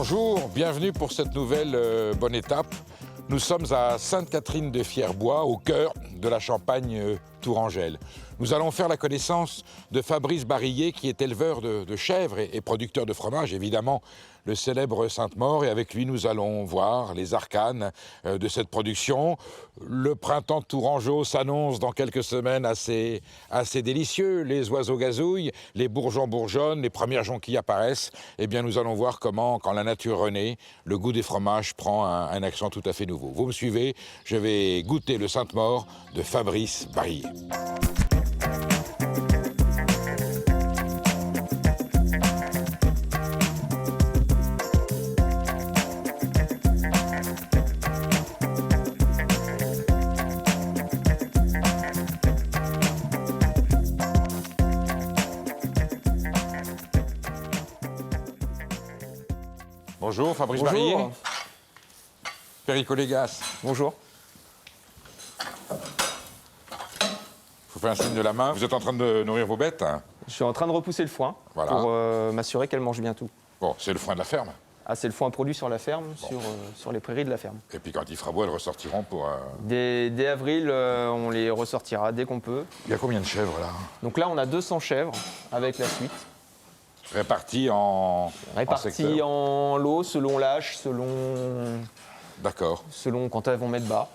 Bonjour, bienvenue pour cette nouvelle bonne étape. Nous sommes à Sainte-Catherine-de-Fierbois, au cœur de la Champagne tourangelle. Nous allons faire la connaissance de Fabrice Barillet, qui est éleveur de chèvres et producteur de fromage, évidemment le célèbre Sainte-Maure. Et avec lui, nous allons voir les arcanes de cette production. Le printemps tourangeau s'annonce dans quelques semaines assez délicieux. Les oiseaux gazouillent, les bourgeons bourgeonnent, les premières jonquilles apparaissent. Eh bien, nous allons voir comment, quand la nature renaît, le goût des fromages prend un accent tout à fait nouveau. Vous me suivez, je vais goûter le Sainte-Maure de Fabrice Barillet. Bonjour Fabrice Barillet. Perico Légas. Bonjour. Je vous fais un signe de la main. Vous êtes en train de nourrir vos bêtes, hein? Je suis en train de repousser le foin pour m'assurer qu'elles mangent bien tout. Bon, c'est le foin de la ferme. Ah, c'est le foin produit sur la ferme, sur les prairies de la ferme. Et puis quand il fera beau, elles ressortiront pour... Dès avril, on les ressortira dès qu'on peut. Il y a combien de chèvres là? Donc là, on a 200 chèvres avec la suite. Réparties en secteur. En lot, selon l'âge, D'accord. selon quand elles vont mettre bas,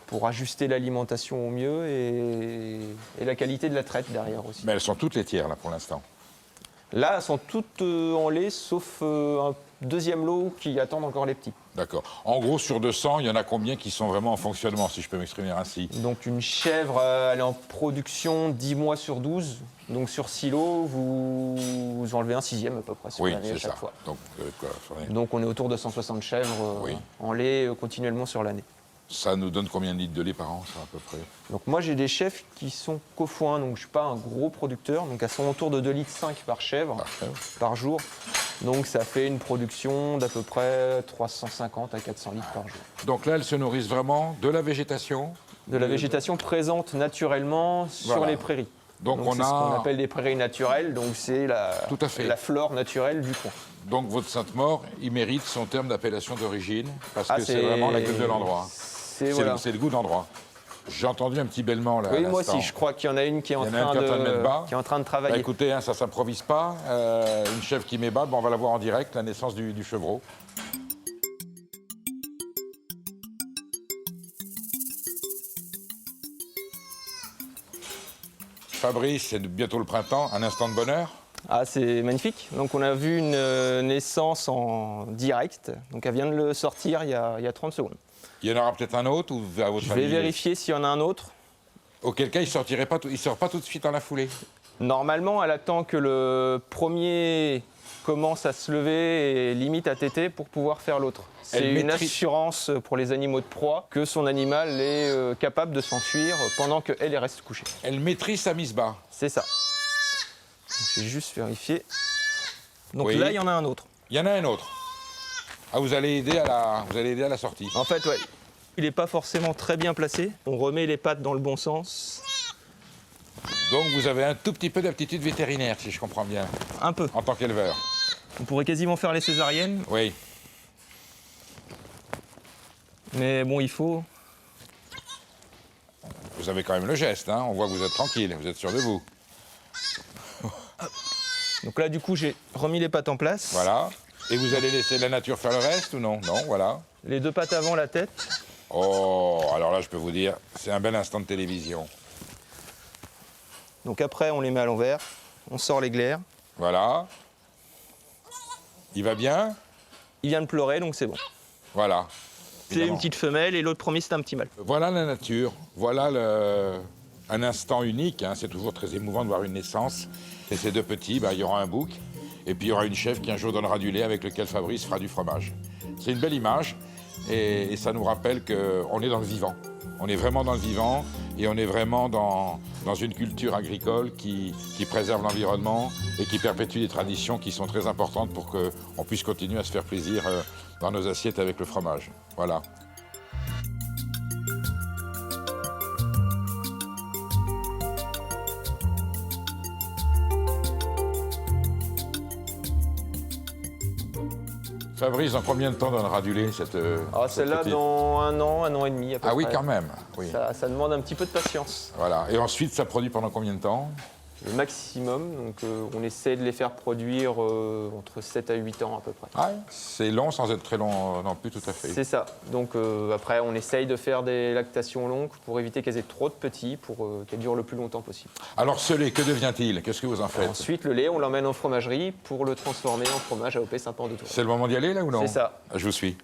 pour ajuster l'alimentation au mieux et la qualité de la traite derrière aussi. Mais elles sont toutes laitières là pour l'instant. Là, elles sont toutes en lait, sauf un deuxième lot qui attendent encore les petits. D'accord. En gros, sur 200, il y en a combien qui sont vraiment en fonctionnement, si je peux m'exprimer ainsi? Donc une chèvre, elle est en production 10 mois sur 12. Donc sur 6 lots, vous enlevez un sixième à peu près sur l'année à chaque fois. Donc on est autour de 160 chèvres en lait continuellement sur l'année. Ça nous donne combien de litres de lait par an, ça, à peu près? Donc moi j'ai des chèvres qui sont qu'au foin, donc je ne suis pas un gros producteur. Donc elles sont autour de 2,5 litres par chèvre par jour. Donc ça fait une production d'à peu près 350 à 400 litres par jour. Donc là, elles se nourrissent vraiment de la végétation? De la végétation présente naturellement sur les prairies. Donc on c'est a ce qu'on appelle des prairies naturelles, donc c'est la flore naturelle du coin. Donc votre Sainte-Maure, il mérite son terme d'appellation d'origine, parce que c'est vraiment la gueule de l'endroit. C'est le goût d'endroit. J'ai entendu un petit bêlement là. Oui, moi aussi, je crois qu'il y en a une qui est en train de travailler. Bah, écoutez, ça ne s'improvise pas. Une chèvre qui met bas, on va la voir en direct, la naissance du chevreau. Fabrice, c'est bientôt le printemps, un instant de bonheur. Ah, c'est magnifique. Donc on a vu une naissance en direct. Donc elle vient de le sortir il y a 30 secondes. Il y en aura peut-être un autre ou à votre Je vais vérifier s'il y en a un autre. Auquel cas, il ne sort pas tout de suite dans la foulée. Normalement, elle attend que le premier commence à se lever et limite à téter pour pouvoir faire l'autre. C'est une assurance pour les animaux de proie que son animal est capable de s'enfuir pendant qu'elle reste couchée. Elle maîtrise sa mise bas. C'est ça. J'ai juste vérifié. Donc là, il y en a un autre. Il y en a un autre. Ah, vous allez aider à la sortie. En fait, ouais. Il n'est pas forcément très bien placé. On remet les pattes dans le bon sens. Donc vous avez un tout petit peu d'aptitude vétérinaire, si je comprends bien. Un peu. En tant qu'éleveur. On pourrait quasiment faire les césariennes. Oui. Mais bon, il faut... Vous avez quand même le geste, hein. On voit que vous êtes tranquille, vous êtes sûr de vous. Donc là, du coup, j'ai remis les pattes en place. Voilà. Et vous allez laisser la nature faire le reste ou non? Non, voilà. Les deux pattes avant la tête. Oh, alors là, je peux vous dire, c'est un bel instant de télévision. Donc après, on les met à l'envers. On sort les glaires. Voilà. Il va bien? Il vient de pleurer, donc c'est bon. Voilà. C'est une petite femelle et l'autre premier, c'est un petit mâle. Voilà la nature. Voilà un instant unique. Hein. C'est toujours très émouvant de voir une naissance. Et ces deux petits, il y aura un bouc. Et puis il y aura une chèvre qui un jour donnera du lait avec lequel Fabrice fera du fromage. C'est une belle image et ça nous rappelle qu'on est dans le vivant. On est vraiment dans le vivant et on est vraiment dans une culture agricole qui préserve l'environnement et qui perpétue des traditions qui sont très importantes pour qu'on puisse continuer à se faire plaisir dans nos assiettes avec le fromage. Voilà. Fabrice, dans combien de temps donnera du lait cette Celle-là, petite... dans un an et demi à peu près. Ah oui, quand même. Oui. Ça demande un petit peu de patience. Voilà. Et ensuite, ça produit pendant combien de temps? Le maximum, donc on essaie de les faire produire entre 7 à 8 ans à peu près. Ah, c'est long sans être très long non plus, tout à fait. C'est ça. Donc après, on essaye de faire des lactations longues pour éviter qu'elles aient trop de petits, pour qu'elles durent le plus longtemps possible. Alors ce lait, que devient-il? Qu'est-ce que vous en faites? Ensuite, le lait, on l'emmène en fromagerie pour le transformer en fromage AOP Saint-Pant-de-Tours. C'est le moment d'y aller là ou non? C'est ça. Ah, je vous suis.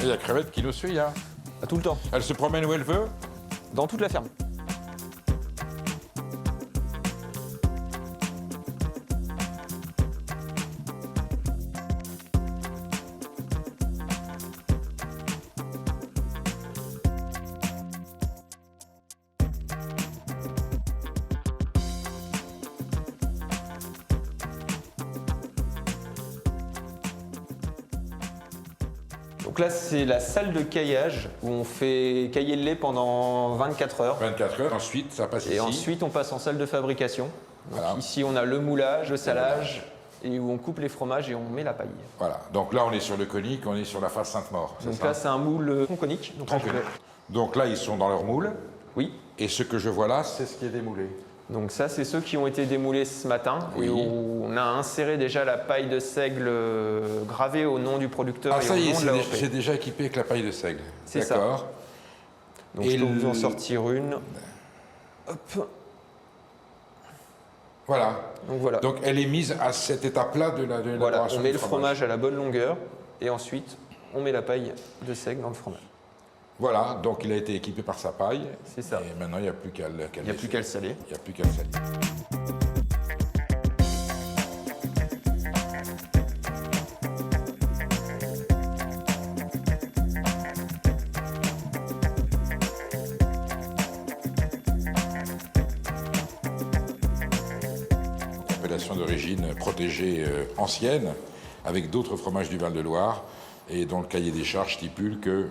Il y a Crevette qui nous suit, hein. Tout le temps, Elle se promène où elle veut. dans toute la ferme. Donc là, c'est la salle de caillage où on fait cailler le lait pendant 24 heures. 24 heures, ensuite ça passe Et ici. ensuite, on passe en salle de fabrication. Donc Voilà. ici, on a le moulage, le salage, et où on coupe les fromages et on met la paille. Voilà, donc là on est sur le conique, on est sur la face Sainte-Maure, c'est Donc ça? là, c'est un moule tronconique. Donc là, je vais- Donc là ils sont dans leur moule, Oui. et ce que je vois là, c'est ce qui est démoulé. Donc ça, c'est ceux qui ont été démoulés ce matin, Oui. et où on a inséré déjà la paille de seigle gravée au nom du producteur Ah et ça au y est, nom de la OP. c'est déjà équipé avec la paille de seigle. C'est ça. D'accord. Donc Et je peux vous en le- sortir une. Hop. Voilà. Donc voilà. Donc elle est mise à cette étape-là de Voilà, l'élaboration on met du le fromage à la bonne longueur, et ensuite, on met la paille de seigle dans le fromage. Voilà, donc il a été équipé par sa paille. C'est ça. Et maintenant il n'y a plus qu'à le Il n'y a plus qu'à le saler. Il n'y a plus qu'à le saler. Appellation d'origine protégée ancienne, avec d'autres fromages du Val-de-Loire, et dont le cahier des charges stipule que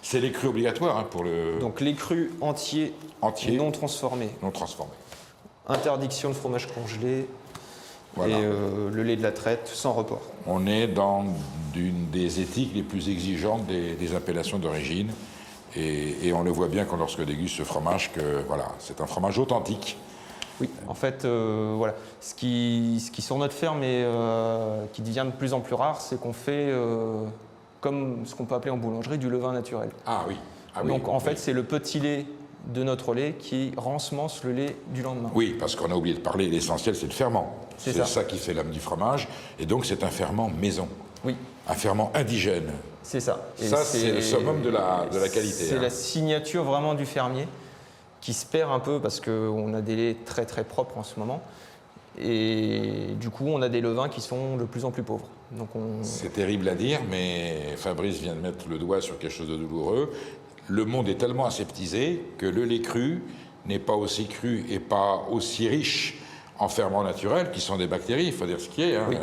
c'est les crus obligatoires hein, pour le Donc les crus entiers, entier non transformés. non transformé. Interdiction de fromage congelé Voilà. et le lait de la traite sans report. On est dans une des éthiques les plus exigeantes des appellations d'origine, et on le voit bien quand lorsque déguste ce fromage que voilà, c'est un fromage authentique. Oui, en fait, voilà. Ce qui sur notre ferme et qui devient de plus en plus rare, c'est qu'on fait, comme ce qu'on peut appeler en boulangerie, du levain naturel. Ah oui. Ah oui, Donc en oui. fait, c'est le petit lait de notre lait qui rensemence le lait du lendemain. Oui, parce qu'on a oublié de parler, l'essentiel c'est le ferment. C'est C'est ça. ça qui fait l'âme du fromage, et donc c'est un ferment maison, Oui, un ferment indigène. c'est ça. Et Ça, c'est le summum de la qualité. C'est hein. la signature vraiment du fermier qui se perd un peu parce qu'on a des laits très très propres en ce moment. Et du coup, on a des levains qui sont de plus en plus pauvres. Donc C'est terrible à dire, mais Fabrice vient de mettre le doigt sur quelque chose de douloureux. Le monde est tellement aseptisé que le lait cru n'est pas aussi cru et pas aussi riche en ferments naturels, qui sont des bactéries, il faut dire ce qui est. Hein. Oui.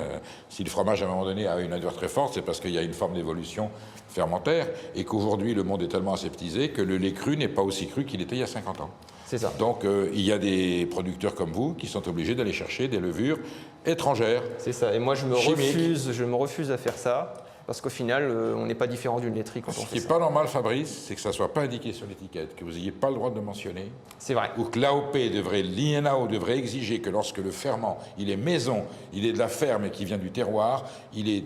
Si le fromage, à un moment donné, a une odeur très forte, c'est parce qu'il y a une forme d'évolution fermentaire, et qu'aujourd'hui, le monde est tellement aseptisé que le lait cru n'est pas aussi cru qu'il était il y a 50 ans. c'est ça. Donc, il y a des producteurs comme vous qui sont obligés d'aller chercher des levures étrangères. C'est ça. Et moi, je me Chimique. refuse à faire ça parce qu'au final, on n'est pas différent d'une laiterie quand on Ce qui fait n'est ça. pas normal, Fabrice, c'est que ça ne soit pas indiqué sur l'étiquette, que vous n'ayez pas le droit de le mentionner, C'est vrai. ou que l'AOP devrait, l'INAO devrait exiger que lorsque le ferment, il est maison, il est de la ferme et qui vient du terroir, il est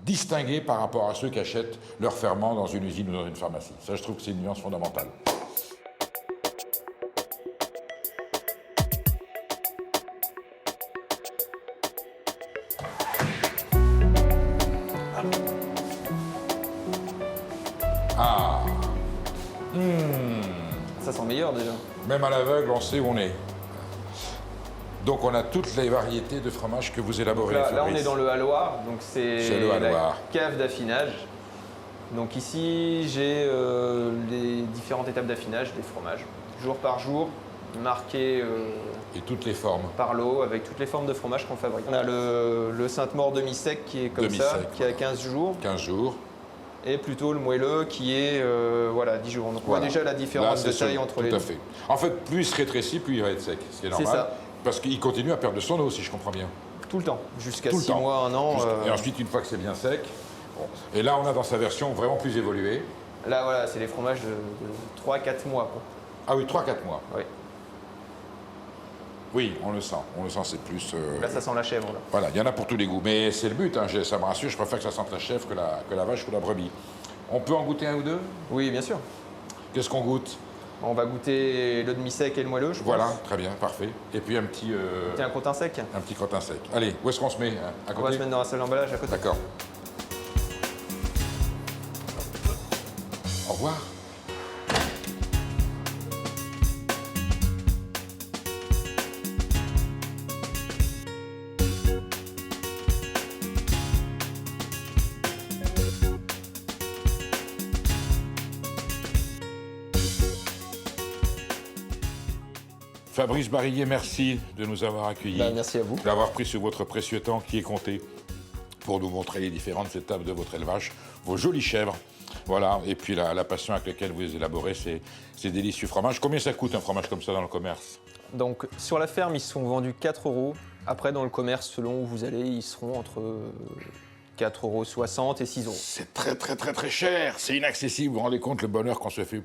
distingué par rapport à ceux qui achètent leur ferment dans une usine ou dans une pharmacie. Ça, je trouve que c'est une nuance fondamentale. Ah, Ça sent meilleur déjà. même à l'aveugle, on sait où on est. Donc on a toutes les variétés de fromages que vous élaborez. Là, on Fabrice. est dans le haloir, donc C'est c'est le la haloir. cave d'affinage. Donc ici, j'ai les différentes étapes d'affinage des fromages, jour par jour, marquées Et toutes les formes. par l'eau, avec toutes les formes de fromage qu'on fabrique. On a le Sainte-Maure demi-sec qui est comme ça, Demi-sec, qui a 15 jours. 15 jours. et plutôt le moelleux qui est voilà, Dijon. Donc on voit déjà la différence de taille entre les deux. Tout à fait. En fait, plus il se rétrécit, plus il va être sec, ce qui est normal. C'est ça. Parce qu'il continue à perdre de son eau, si je comprends bien. Tout le temps, jusqu'à Tout le 6 temps. mois, 1 an. Et ensuite, une fois que c'est bien sec, bon. Et là, on a dans sa version vraiment plus évoluée. Là, voilà, c'est les fromages de 3-4 mois. Quoi. Ah oui, 3-4 mois. Oui. Oui, on le sent, c'est plus... Là, ça sent la chèvre. Là. Voilà, il y en a pour tous les goûts. Mais c'est le but, hein, ça me rassure, je préfère que ça sente la chèvre que la vache ou la brebis. On peut en goûter un ou deux? Oui, bien sûr. Qu'est-ce qu'on goûte? On va goûter le demi-sec et le moelleux, je pense. Voilà, très bien, parfait. Et puis un petit... un crottin sec. Un petit crottin sec. Allez, où est-ce qu'on se met? À côté? On va se mettre dans la salle d'emballage à côté. D'accord. Au revoir. Fabrice Barillet, merci de nous avoir accueillis. Merci à vous. D'avoir pris sur votre précieux temps qui est compté pour nous montrer les différentes étapes de votre élevage, vos jolies chèvres. Voilà, et puis la passion avec laquelle vous élaborez ces délicieux fromages. Combien ça coûte un fromage comme ça dans le commerce? Donc sur la ferme, ils sont vendus 4 €. Après, dans le commerce, selon où vous allez, ils seront entre 4,60 € et 6 €. C'est très cher. C'est inaccessible. Vous vous rendez compte le bonheur qu'on se fait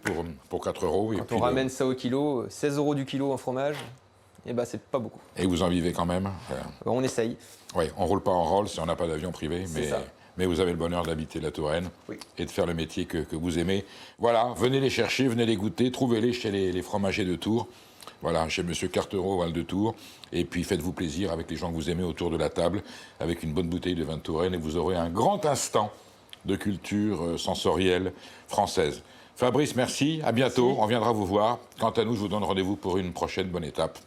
pour 4 €. Quand on ramène ça au kilo, 16 € du kilo en fromage, eh ben, c'est pas beaucoup. Et vous en vivez quand même? On essaye. Oui, on roule pas en Rolls si on n'a pas d'avion privé, mais vous avez le bonheur d'habiter la Touraine et de faire le métier que vous aimez. Voilà, venez les chercher, venez les goûter, trouvez-les chez les fromagers de Tours. Voilà, chez M. Cartereau, Val de Tours. Et puis faites-vous plaisir avec les gens que vous aimez autour de la table, avec une bonne bouteille de vin de Touraine, et vous aurez un grand instant de culture sensorielle française. Fabrice, merci, à bientôt, on viendra vous voir. Quant à nous, je vous donne rendez-vous pour une prochaine bonne étape,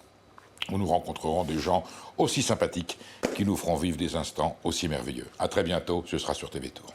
où nous rencontrerons des gens aussi sympathiques qui nous feront vivre des instants aussi merveilleux. À très bientôt, ce sera sur TV Tour.